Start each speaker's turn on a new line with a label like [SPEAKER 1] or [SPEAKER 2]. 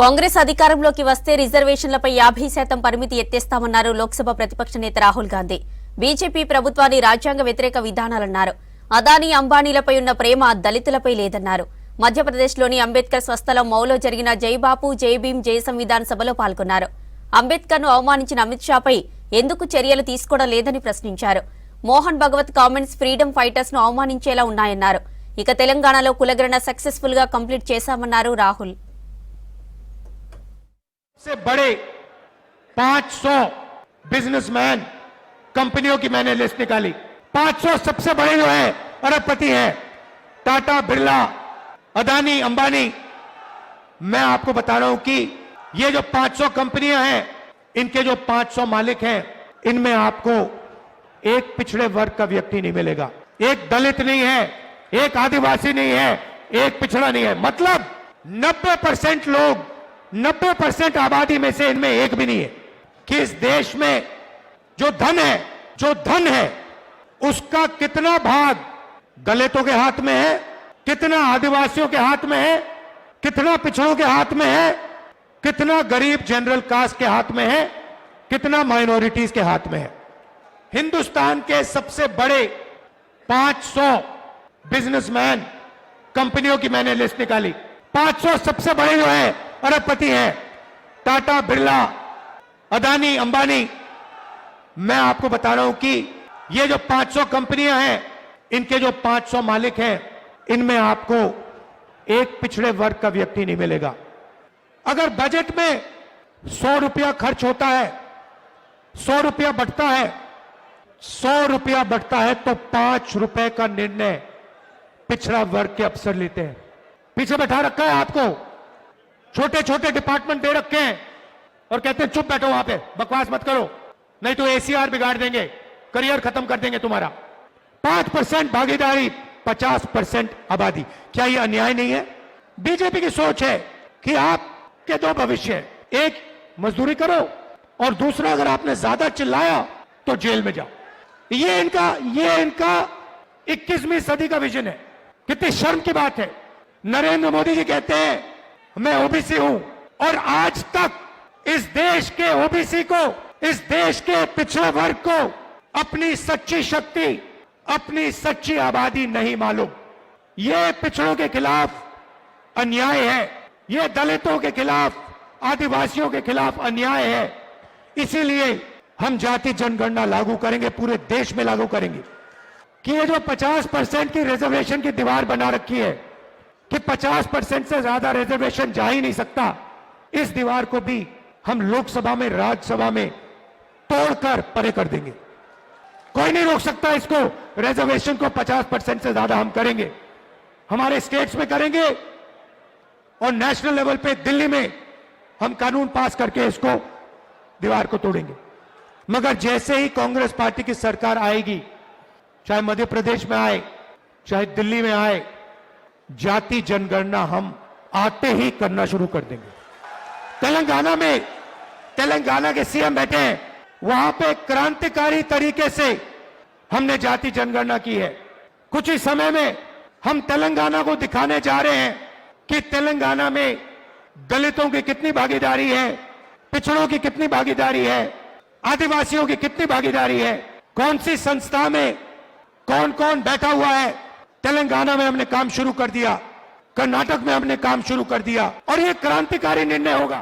[SPEAKER 1] కాంగ్రెస్ అధికారంలోకి వస్తే రిజర్వేషన్లపై 50% పరిమితి ఎత్తేస్తామన్నారు లోక్సభ ప్రతిపక్ష నేత రాహుల్ గాంధీ. బీజేపీ ప్రభుత్వాన్ని రాజ్యాంగ వ్యతిరేక విధానాలన్నారు. అదానీ అంబానీలపై ఉన్న ప్రేమ దళితులపై లేదన్నారు. మధ్యప్రదేశ్లోని అంబేద్కర్ స్వస్థలం మౌలో జరిగిన జై బాపు జై భీమ్ జై సంవిధాన్ సభలో పాల్గొన్నారు. అంబేద్కర్ను అవమానించిన అమిత్ షాపై ఎందుకు చర్యలు తీసుకోవడం లేదని ప్రశ్నించారు. Mohan Bhagwat comments freedom fighters ను అవమానించేలా ఉన్నాయన్నారు. ఇక తెలంగాణలో కులగణన సక్సెస్ఫుల్ గా కంప్లీట్ చేశామన్నారు రాహుల్.
[SPEAKER 2] से बड़े 500 बिजनेसमैन कंपनियों की मैंने लिस्ट निकाली। 500 सबसे बड़े जो है अरबपति हैं, टाटा, बिरला, अदानी, अंबानी। मैं आपको बता रहा हूं कि ये जो 500 कंपनियां हैं, इनके जो 500 मालिक हैं, इनमें आपको एक पिछड़े वर्ग का व्यक्ति नहीं मिलेगा, एक दलित नहीं है, एक आदिवासी नहीं है, एक पिछड़ा नहीं है। मतलब 90% लोग, 90% आबादी में से इनमें एक भी नहीं है कि इस देश में जो धन है उसका कितना भाग दलितों के हाथ में है, कितना आदिवासियों के हाथ में है, कितना पिछड़ों के हाथ में है, कितना गरीब जनरल कास्ट के हाथ में है, कितना माइनॉरिटीज के हाथ में है। हिंदुस्तान के सबसे बड़े 500 बिजनेसमैन कंपनियों की मैंने लिस्ट निकाली। 500 सबसे बड़े जो है अरबपति हैं, टाटा, बिरला, अदानी, अंबानी। मैं आपको बता रहा हूं कि ये जो 500 कंपनियां हैं, इनके जो 500 मालिक हैं, इनमें आपको एक पिछड़े वर्ग का व्यक्ति नहीं मिलेगा। अगर बजट में 100 रुपया खर्च होता है, 100 रुपया बटता है, 100 रुपया बटता है तो 5 रुपए का निर्णय पिछड़ा वर्ग के अफसर लेते हैं। पीछे बैठा रखा है आपको, छोटे छोटे डिपार्टमेंट दे रखे हैं और कहते हैं चुप बैठो वहां पे, बकवास मत करो, नहीं तो एसीआर बिगाड़ देंगे, करियर खत्म कर देंगे तुम्हारा। 5% भागीदारी, 50% आबादी। क्या ये अन्याय नहीं है? बीजेपी की सोच है कि आपके दो भविष्य है, एक मजदूरी करो और दूसरा अगर आपने ज्यादा चिल्लाया तो जेल में जाओ। ये इनका 21वीं सदी का विजन है। कितनी शर्म की बात है। नरेंद्र मोदी जी कहते हैं मैं ओबीसी हूं, और आज तक इस देश के ओबीसी को, इस देश के पिछड़े वर्ग को अपनी सच्ची शक्ति, अपनी सच्ची आबादी नहीं मालूम। यह पिछड़ों के खिलाफ अन्याय है, यह दलितों के खिलाफ, आदिवासियों के खिलाफ अन्याय है। इसीलिए हम जाति जनगणना लागू करेंगे, पूरे देश में लागू करेंगे कि ये जो 50% की रिजर्वेशन की दीवार बना रखी है कि 50% से ज्यादा रिजर्वेशन जा ही नहीं सकता, इस दीवार को भी हम लोकसभा में, राज्यसभा में तोड़कर परे कर देंगे। कोई नहीं रोक सकता इसको। रिजर्वेशन को 50% से ज्यादा हम करेंगे, हमारे स्टेट्स में करेंगे और नेशनल लेवल पे दिल्ली में हम कानून पास करके इसको, दीवार को तोड़ेंगे। मगर जैसे ही कांग्रेस पार्टी की सरकार आएगी, चाहे मध्य प्रदेश में आए, चाहे दिल्ली में आए, जाति जनगणना हम आते ही करना शुरू कर देंगे। तेलंगाना के सीएम बैठे हैं, वहां पे क्रांतिकारी तरीके से हमने जाति जनगणना की है। कुछ ही समय में हम तेलंगाना को दिखाने जा रहे हैं कि तेलंगाना में दलितों की कितनी भागीदारी है, पिछड़ों की कितनी भागीदारी है, आदिवासियों की कितनी भागीदारी है, कौन सी संस्था में कौन कौन बैठा हुआ है। तेलंगाना में हमने काम शुरू कर दिया, कर्नाटक में हमने काम शुरू कर दिया, और यह क्रांतिकारी निर्णय होगा।